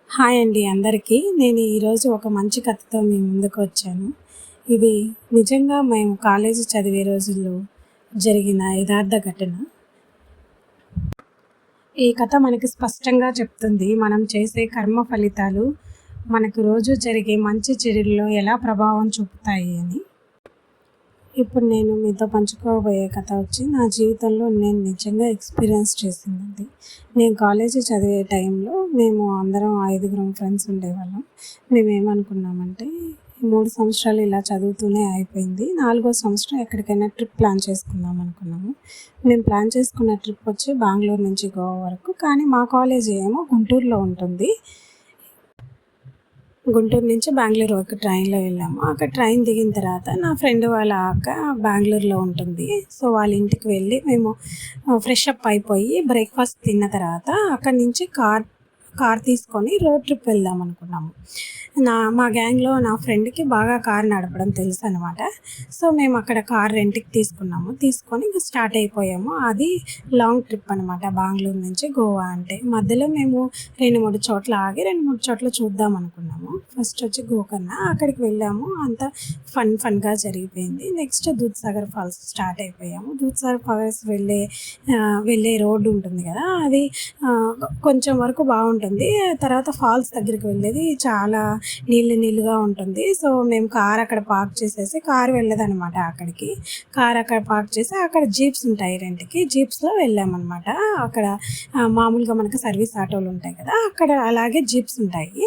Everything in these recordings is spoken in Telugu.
హాయ్ అండి అందరికీ. నేను ఈరోజు ఒక మంచి కథతో మీ ముందుకు వచ్చాను. ఇది నిజంగా మేము కాలేజీ చదివే రోజుల్లో జరిగిన యథార్థ ఘటన. ఈ కథ మనకి స్పష్టంగా చెప్తుంది మనం చేసే కర్మ ఫలితాలు మనకు రోజు జరిగే మంచి చెడుల్లో ఎలా ప్రభావం చూపుతాయి అని. ఇప్పుడు నేను మీతో పంచుకోబోయే కథ వచ్చి నా జీవితంలో నేను నిజంగా ఎక్స్పీరియన్స్ చేసింది. నేను కాలేజీ చదివే టైంలో మేము అందరం 5 ఫ్రెండ్స్ ఉండేవాళ్ళం. మేము ఏమనుకున్నామంటే 3 సంవత్సరాలు ఇలా చదువుతూనే అయిపోయింది, 4వ సంవత్సరం ఎక్కడికైనా ట్రిప్ ప్లాన్ చేసుకుందాం అనుకున్నాము. మేము ప్లాన్ చేసుకున్న ట్రిప్ వచ్చి బెంగళూరు నుంచి గోవా వరకు. కానీ మా కాలేజీ ఏమో గుంటూరులో ఉంటుంది. గుంటూరు నుంచి బెంగళూరు ఒక ట్రైన్లో వెళ్ళాము. అక్కడ ట్రైన్ దిగిన తర్వాత నా ఫ్రెండ్ వాళ్ళ అక్క బెంగళూరులో ఉంటుంది. సో వాళ్ళ ఇంటికి వెళ్ళి మేము ఫ్రెష్ అప్ అయిపోయి బ్రేక్ఫాస్ట్ తిన్న తర్వాత అక్కడి నుంచి కార్ తీసుకొని రోడ్ ట్రిప్ వెళ్దాం అనుకున్నాము. మా గ్యాంగ్లో నా ఫ్రెండ్కి బాగా కార్ నడపడం తెలుసు అనమాట. సో మేము అక్కడ కార్ రెంట్కి తీసుకొని ఇంకా స్టార్ట్ అయిపోయాము. అది లాంగ్ ట్రిప్ అనమాట, బెంగళూరు నుంచి గోవా. అంటే మధ్యలో మేము 2-3 చోట్ల ఆగి 2-3 చోట్ల చూద్దాం అనుకున్నాము. ఫస్ట్ వచ్చి గోకర్ణ, అక్కడికి వెళ్ళాము. అంతా ఫన్గా జరిగిపోయింది. నెక్స్ట్ దూద్సాగర్ ఫాల్స్ స్టార్ట్ అయిపోయాము. దూద్సాగర్ ఫాల్స్ వెళ్ళే రోడ్డు ఉంటుంది కదా, అది కొంచెం వరకు బాగుంటుంది. తర్వాత ఫాల్స్ దగ్గరికి వెళ్ళేది చాలా నీళ్ళుగా ఉంటుంది. సో మేము కార్ అక్కడ పార్క్ చేసేసి, కారు వెళ్ళదనమాట అక్కడికి. కార్ అక్కడ పార్క్ చేసి అక్కడ జీప్స్ ఉంటాయి రెంట్కి, జీప్స్లో వెళ్ళామన్నమాట. అక్కడ మామూలుగా మనకు సర్వీస్ ఆటోలు ఉంటాయి కదా, అక్కడ అలాగే జీప్స్ ఉంటాయి.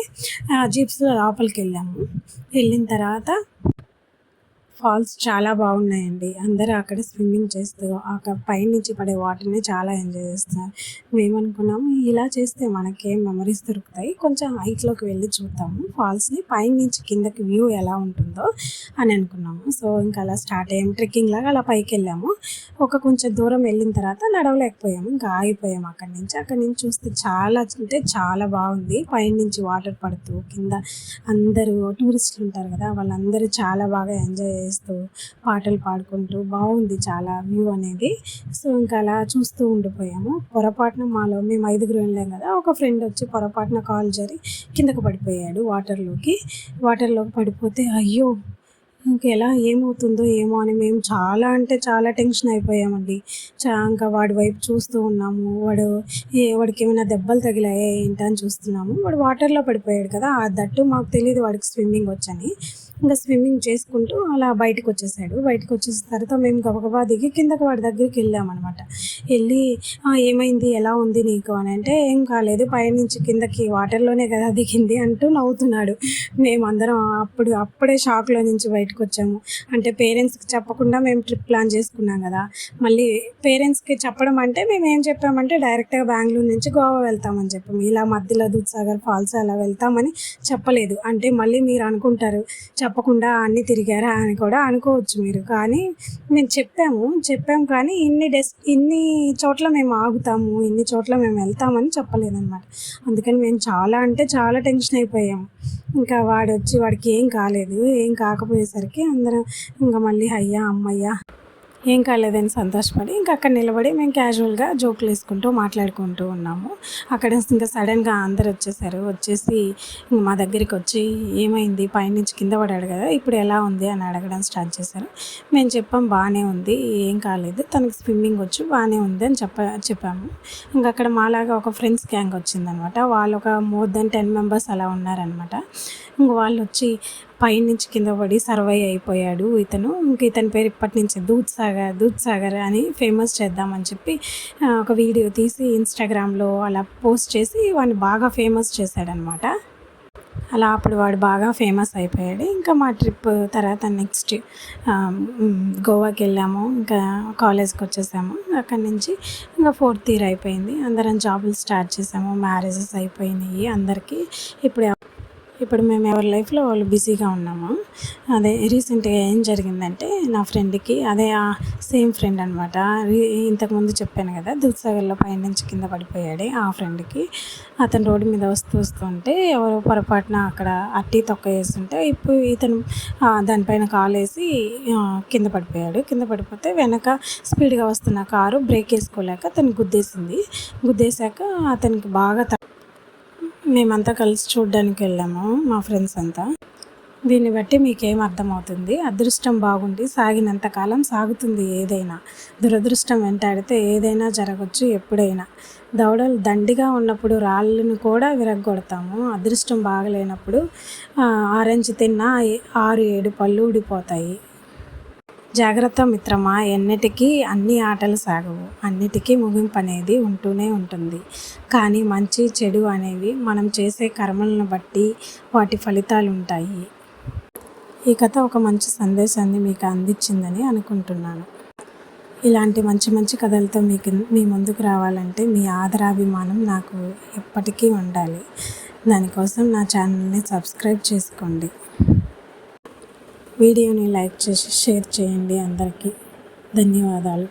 జీప్స్లో లోపలికి వెళ్ళిన తర్వాత ఫాల్స్ చాలా బాగున్నాయండి. అందరూ అక్కడ స్విమ్మింగ్ చేస్తూ అక్కడ పైనుంచి పడే వాటర్ని చాలా ఎంజాయ్ చేస్తున్నారు. మేమనుకున్నాము ఇలా చేస్తే మనకేం మెమరీస్ దొరుకుతాయి, కొంచెం హైట్లోకి వెళ్ళి చూద్దాము ఫాల్స్ని, పైనుంచి కిందకి వ్యూ ఎలా ఉంటుందో అని అనుకున్నాము. సో ఇంకా అలా స్టార్ట్ అయ్యాము. ట్రెక్కింగ్ లాగా అలా పైకి వెళ్ళాము. కొంచెం దూరం వెళ్ళిన తర్వాత నడవలేకపోయాము, ఇంకా ఆగిపోయాము. అక్కడి నుంచి చూస్తే చాలా అంటే చాలా బాగుంది. పైనుంచి వాటర్ పడుతూ కింద అందరూ టూరిస్టులు ఉంటారు కదా, వాళ్ళందరూ చాలా బాగా ఎంజాయ్ చేస్తూ పాటలు పాడుకుంటూ బాగుంది చాలా వ్యూ అనేది. సో ఇంకా అలా చూస్తూ ఉండిపోయాము. పొరపాటున మేము 5 వెళ్ళాం కదా, ఒక ఫ్రెండ్ వచ్చి పొరపాటున కాలు జారి కిందకు పడిపోయాడు వాటర్లోకి పడిపోతే అయ్యో ఇంకెలా ఏమవుతుందో ఏమో అని మేము చాలా అంటే చాలా టెన్షన్ అయిపోయామండి. ఇంకా వాడి వైపు చూస్తూ ఉన్నాము. వాడికి ఏమైనా దెబ్బలు తగిలాయా ఏంటని చూస్తున్నాము. వాడు వాటర్లో పడిపోయాడు కదా, ఆ దట్టు మాకు తెలియదు వాడికి స్విమ్మింగ్ వచ్చని. ఇంకా స్విమ్మింగ్ చేసుకుంటూ అలా బయటకు వచ్చేసాడు. బయటకు వచ్చేసిన తర్వాత మేము గబగబా దిగి కిందకి వాడి దగ్గరికి వెళ్ళామన్నమాట. వెళ్ళి ఏమైంది, ఎలా ఉంది నీకు అని అంటే, ఏం కాలేదు, పైనుంచి కిందకి వాటర్లోనే కదా దిగింది అంటూ నవ్వుతున్నాడు. మేమందరం అప్పుడే షాక్లో నుంచి బయటకు వచ్చాము. అంటే పేరెంట్స్కి చెప్పకుండా మేము ట్రిప్ ప్లాన్ చేసుకున్నాం కదా, మళ్ళీ పేరెంట్స్కి చెప్పడం అంటే మేము ఏం చెప్పామంటే డైరెక్ట్గా బెంగళూరు నుంచి గోవా వెళ్తామని చెప్పాము. ఇలా మధ్యలో దూద్సాగర్ ఫాల్స్ అలా వెళ్తామని చెప్పలేదు. అంటే మళ్ళీ మీరు అనుకుంటారు చెప్పకుండా అన్నీ తిరిగారా అని కూడా అనుకోవచ్చు మీరు. కానీ మేము చెప్పాము కానీ ఇన్ని చోట్ల మేము ఆగుతాము, ఇన్ని చోట్ల మేము వెళ్తామని చెప్పలేదన్నమాట. అందుకని మేము చాలా అంటే చాలా టెన్షన్ అయిపోయాము. ఇంకా వాడికి ఏం కాకపోయేసరికి అందరం ఇంకా మళ్ళీ అయ్యా అమ్మయ్య ఏం కాలేదని సంతోషపడి ఇంకా అక్కడ నిలబడి మేము క్యాజువల్గా జోకులు వేసుకుంటూ మాట్లాడుకుంటూ ఉన్నాము. అక్కడ ఇంకా సడన్గా అందరు వచ్చేసి మా దగ్గరికి వచ్చి ఏమైంది, పైనుంచి కింద పడాడు కదా, ఇప్పుడు ఎలా ఉంది అని అడగడం స్టార్ట్ చేశారు. మేము చెప్పాం బాగానే ఉంది, ఏం కాలేదు, తనకి స్విమ్మింగ్ వచ్చు, బాగానే ఉంది అని చెప్పాము. ఇంకా అక్కడ మాలాగా ఒక ఫ్రెండ్స్ గ్యాంగ్ వచ్చిందనమాట. వాళ్ళు ఒక మోర్ దెన్ 10 మెంబర్స్ అలా ఉన్నారనమాట. ఇంక వాళ్ళు వచ్చి పైనుంచి కింద పడి సర్వైవ్ అయిపోయాడు ఇతని పేరు ఇప్పటి నుంచి దూద్సాగర్ అని ఫేమస్ చేద్దామని చెప్పి ఒక వీడియో తీసి ఇన్స్టాగ్రామ్లో అలా పోస్ట్ చేసి వాడిని బాగా ఫేమస్ చేశాడనమాట. అలా అప్పుడు వాడు బాగా ఫేమస్ అయిపోయాడు. ఇంకా మా ట్రిప్ తర్వాత నెక్స్ట్ గోవాకి వెళ్ళాము. ఇంకా కాలేజ్కి వచ్చేసాము. అక్కడి నుంచి ఇంకా 4th ఇయర్ అయిపోయింది. అందరం జాబులు స్టార్ట్ చేసాము, మ్యారేజెస్ అయిపోయినాయి అందరికీ. ఇప్పుడు మేము ఎవరి లైఫ్లో వాళ్ళు బిజీగా ఉన్నాము. అదే రీసెంట్గా ఏం జరిగిందంటే, నా ఫ్రెండ్కి సేమ్ ఫ్రెండ్ అనమాట, ఇంతకుముందు చెప్పాను కదా దూద్సాగర్లో పైనుంచి కింద పడిపోయాడు. ఆ ఫ్రెండ్కి అతను రోడ్డు మీద వస్తుంటే ఎవరో పొరపాటున అక్కడ అట్టి తొక్క వేస్తుంటే ఇప్పుడు ఇతను దానిపైన కాలేసి కింద పడిపోతే వెనక స్పీడ్గా వస్తున్న కారు బ్రేక్ వేసుకోలేక అతను గుద్దేశాక అతనికి బాగా మేమంతా కలిసి చూడడానికి వెళ్ళాము, మా ఫ్రెండ్స్ అంతా. దీన్ని బట్టి మీకేం అర్థమవుతుంది? అదృష్టం బాగుండి సాగినంత కాలం సాగుతుంది ఏదైనా. దురదృష్టం వెంటాడితే ఏదైనా జరగచ్చు ఎప్పుడైనా. దవడలు దండిగా ఉన్నప్పుడు రాళ్ళను కూడా విరగ్గొడతాము. అదృష్టం బాగలేనప్పుడు ఆరెంజ్ తిన్నా 6-7 పళ్ళు ఊడిపోతాయి. జాగ్రత్త మిత్రమా, ఎన్నిటికీ అన్ని ఆటలు సాగవు. అన్నిటికీ ముగింపు అనేది ఉంటూనే ఉంటుంది. కానీ మంచి చెడు అనేవి మనం చేసే కర్మలను బట్టి వాటి ఫలితాలు ఉంటాయి. ఈ కథ ఒక మంచి సందేశాన్ని మీకు అందించిందని అనుకుంటున్నాను. ఇలాంటి మంచి మంచి కథలతో మీ ముందుకు రావాలంటే మీ ఆదరాభిమానం నాకు ఎప్పటికీ ఉండాలి. దానికోసం నా ఛానల్ని సబ్స్క్రైబ్ చేసుకోండి. వీడియోని లైక్ చేసి షేర్ చేయండి. అందరికీ ధన్యవాదాలు.